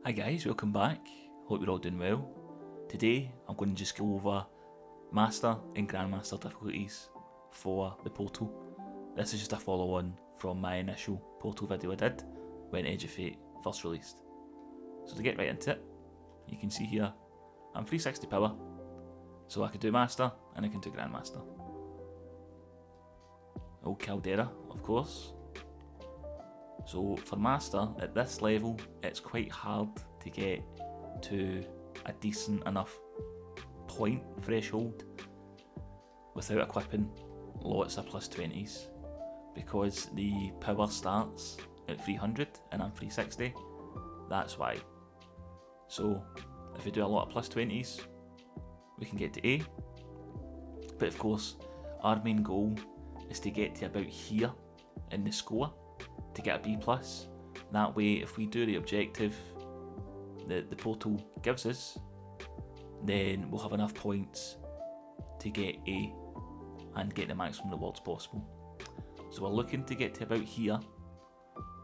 Hi guys, welcome back. Hope you're all doing well. Today I'm going to just go over Master and Grandmaster difficulties for the Portal. This is just a follow on from my initial Portal video I did when Edge of Fate first released. So to get right into it, you can see here I'm 360 power, so I can do Master and I can do Grandmaster. Old Caldera, of course. So for Master, at this level, it's quite hard to get to a decent enough point threshold without equipping lots of plus 20s, because the power starts at 300 and I'm 360, that's why. So if we do a lot of plus 20s, we can get to A, but of course our main goal is to get to about here in the score to get a B+. That way, if we do the objective that the Portal gives us, then we'll have enough points to get A and get the maximum rewards possible. So we're looking to get to about here,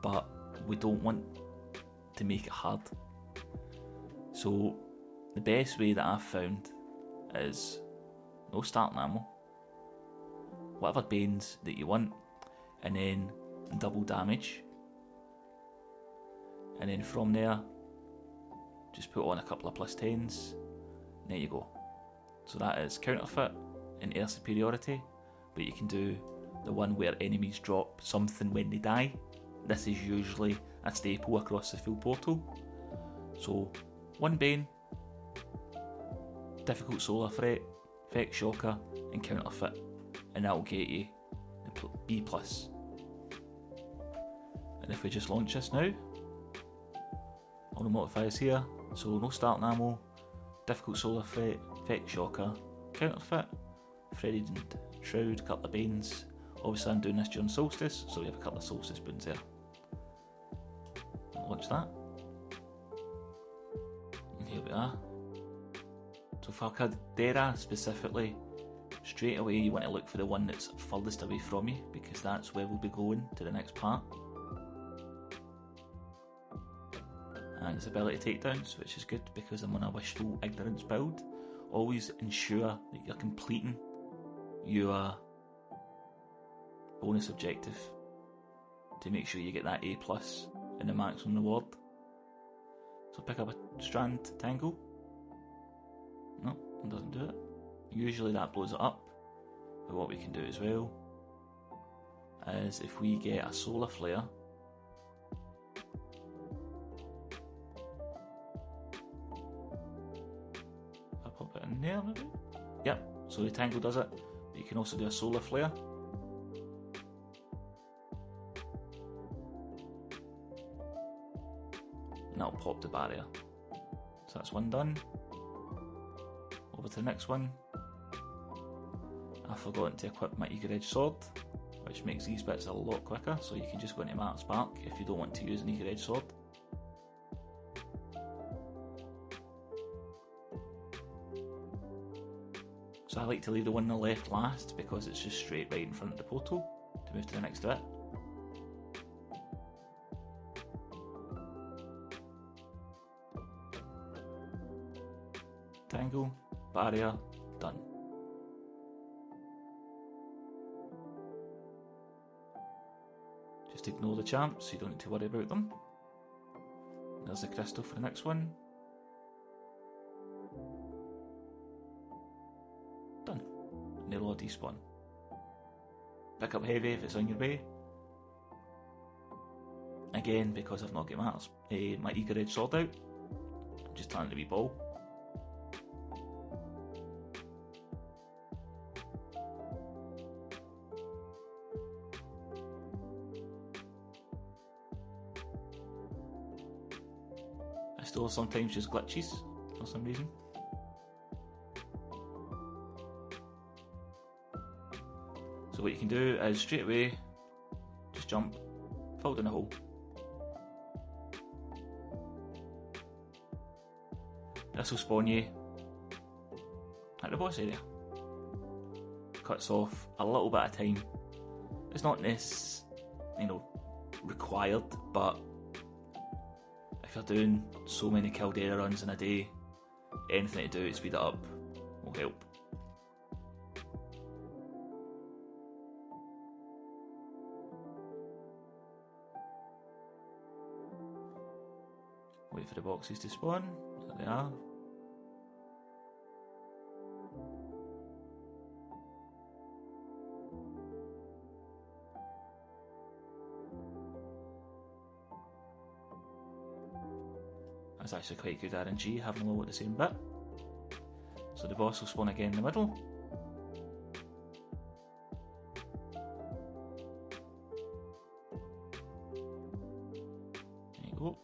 but we don't want to make it hard. So the best way that I've found is no starting ammo, whatever banes that you want, and then double damage, and then from there just put on a couple of plus 10s, and there you go. So that is counterfeit and air superiority, but you can do the one where enemies drop something when they die. This is usually a staple across the full Portal. So one bane, difficult solar threat, effect shocker and counterfeit, and that will get you the B+. And if we just launch this now, all the modifiers here, so no starting ammo, difficult solar threat, effect shocker, counterfeit, threaded and shroud, couple of banes. Obviously I'm doing this during solstice, so we have a couple of solstice boons there. Launch that. And here we are. So for Caldera specifically, straight away you want to look for the one that's furthest away from you, because that's where we'll be going to the next part. And its ability takedowns, which is good because I'm on a wishful ignorance build. Always ensure that you're completing your bonus objective to make sure you get that A+ and the maximum reward. So pick up a strand tangle. No, it doesn't do it. Usually that blows it up. But what we can do as well is if we get a solar flare, pop it in there maybe? Yep, so the tangle does it, but you can also do a solar flare. And that'll pop the barrier. So that's one done. Over to the next one. I've forgotten to equip my eager edge sword, which makes these bits a lot quicker, so you can just go into Matter Spark if you don't want to use an eager edge sword. So I like to leave the one on the left last because it's just straight right in front of the portal to move to the next bit. Tangle, barrier, done. Just ignore the champs so you don't need to worry about them. There's the crystal for the next one. Done. And they'll all despawn. Pick up heavy if it's on your way. Again, because I've not got my eager edge sword out, I'm just trying to be ball. I still sometimes just glitches for some reason. So what you can do is straight away just jump, fall down the hole. This will spawn you at the boss area. Cuts off a little bit of time. It's not required, but if you're doing so many Caldera runs in a day, anything to do to speed it up will help. Wait for the boxes to spawn. There they are. That's actually quite good RNG, having them all at the same bit. So the boss will spawn again in the middle. There you go.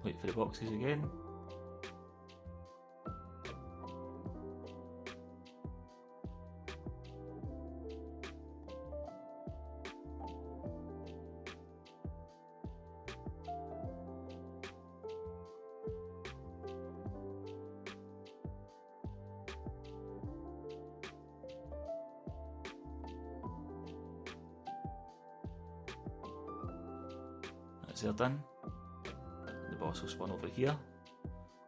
Wait for the boxes again. That's there done. The boss will spawn over here.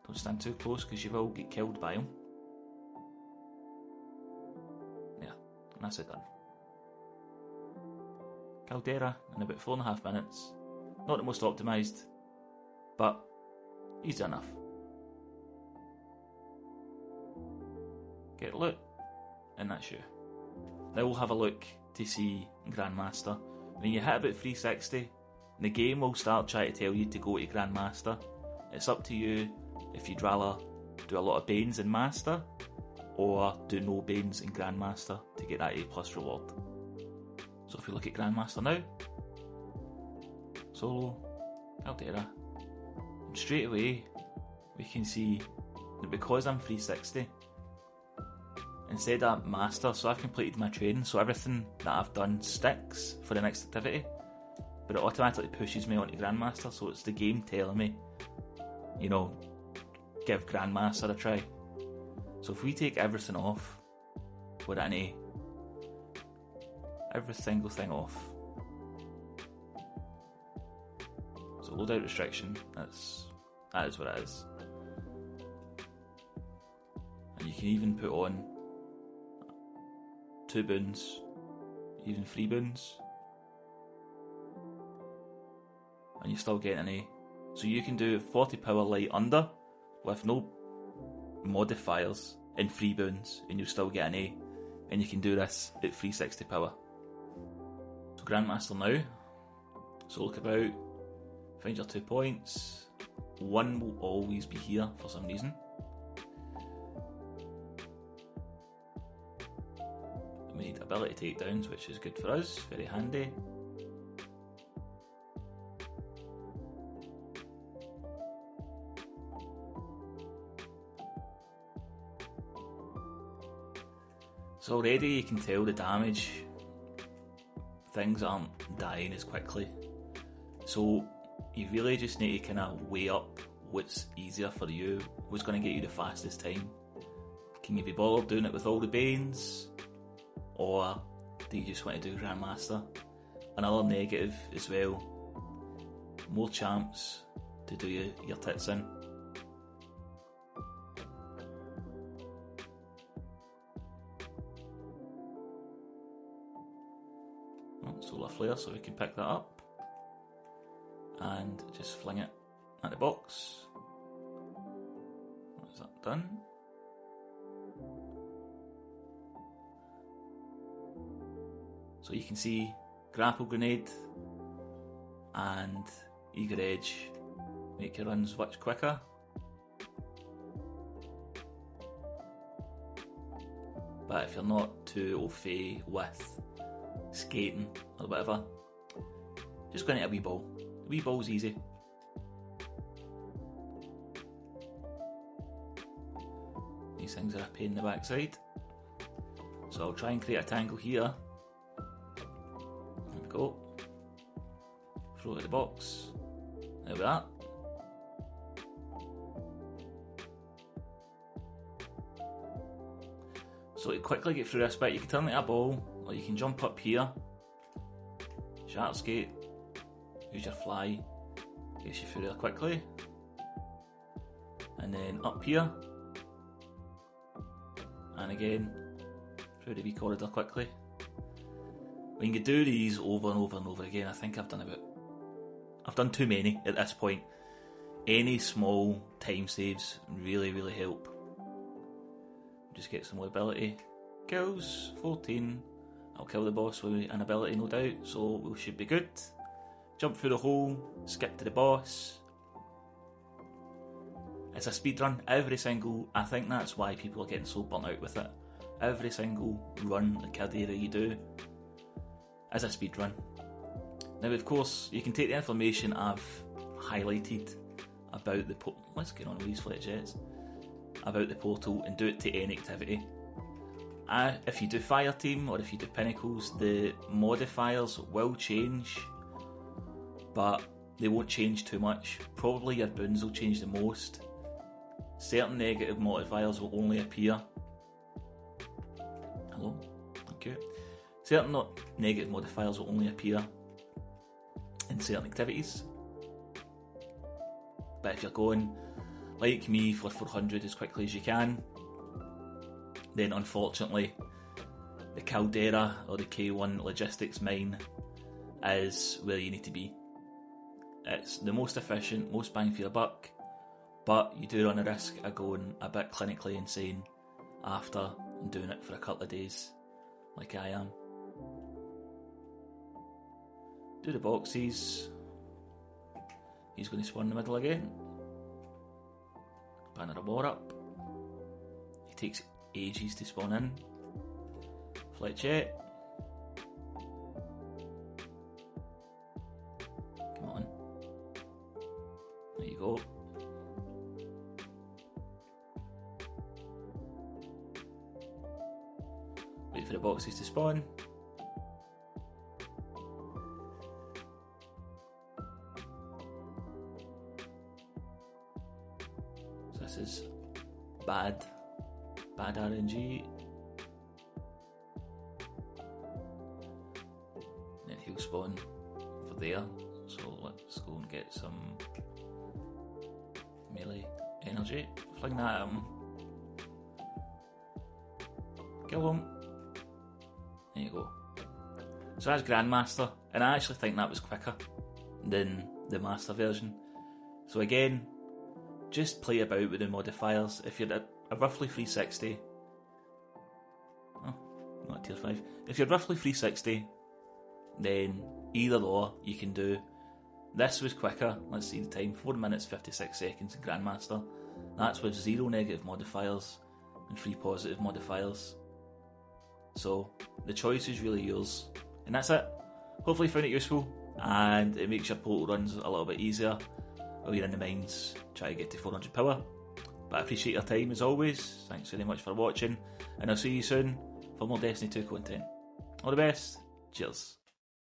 Don't stand too close because you will get killed by him. Yeah, and that's it done. Caldera in about 4.5 minutes. Not the most optimised, but easy enough. Get loot, and that's you. Now we'll have a look to see Grandmaster. When you hit about 360, the game will start trying to tell you to go to Grandmaster. It's up to you if you'd rather do a lot of Banes in Master or do no Banes in Grandmaster to get that A+ reward. So if we look at Grandmaster now, solo, Caldera, and straight away we can see that because I'm 360, instead of Master, so I've completed my training, so everything that I've done sticks for the next activity, but it automatically pushes me onto Grandmaster, so it's the game telling me, you know, give Grandmaster a try. So if we take everything off, we're at an A. Every single thing off. So loadout restriction, that is what it is. And you can even put on 2 boons, even 3 boons, and you still get an A. So you can do 40 power light under with no modifiers in 3 boons and you'll still get an A, and you can do this at 360 power. So Grandmaster now, so look about, find your 2 points, 1 will always be here for some reason. We need ability takedowns, which is good for us, very handy. So already you can tell the damage, things aren't dying as quickly. So you really just need to kind of weigh up what's easier for you, what's going to get you the fastest time. Can you be bothered doing it with all the Banes? Or do you just want to do Grandmaster? Another negative as well, more champs to do your tits in. Solar flare, so we can pick that up and just fling it at the box. Is that done? So you can see grapple grenade and eager edge make your runs much quicker. But if you're not too au fait with skating or whatever, just go into a wee ball. A wee ball's easy. These things are a pain in the backside. So I'll try and create a tangle here. There we go. Throw it at the box. There we are. So to quickly get through this bit, you can turn it a ball, Well, you can jump up here, Shatterskate, use your fly, gets you through there quickly, and then up here, and again, through the wee corridor quickly. When you do these over and over and over again, I think I've done too many at this point. Any small time saves really, really help. Just get some more ability. Kills, 14. I'll kill the boss with an ability, no doubt, so we should be good. Jump through the hole, skip to the boss. It's a speedrun. I think that's why people are getting so burnt out with it. Every single run the Caldera you do is a speedrun. Now, of course, you can take the information I've highlighted about the let's get on with these flight jets. About the portal and do it to any activity. If you do fire team or if you do pinnacles, the modifiers will change, but they won't change too much. Probably your boons will change the most. Certain negative modifiers will only appear. Hello? Thank you. Certain negative modifiers will only appear in certain activities. But if you're going, like me, for 400 as quickly as you can, then unfortunately the Caldera or the K1 logistics mine is where you need to be. It's the most efficient, most bang for your buck, but you do run a risk of going a bit clinically insane after doing it for a couple of days, like I am. Do the boxes. He's going to spawn in the middle again. Banner of War up. He takes ages to spawn in. Fletchet. Come on. There you go. Wait for the boxes to spawn. So this is bad RNG. Then he'll spawn for there. So let's go and get some melee energy. Fling that at him. Kill him. There you go. So that's Grandmaster, and I actually think that was quicker than the Master version. So again, just play about with the modifiers. If you're at a roughly 360, oh, not tier 5. If you're roughly 360, then either or you can do. This was quicker. Let's see the time: 4 minutes 56 seconds in Grandmaster. That's with 0 negative modifiers and 3 positive modifiers. So the choice is really yours, and that's it. Hopefully you found it useful, and it makes your portal runs a little bit easier while you're in the mines trying to get to 400 power. But I appreciate your time as always. Thanks very much for watching, and I'll see you soon for more Destiny 2 content. All the best. Cheers.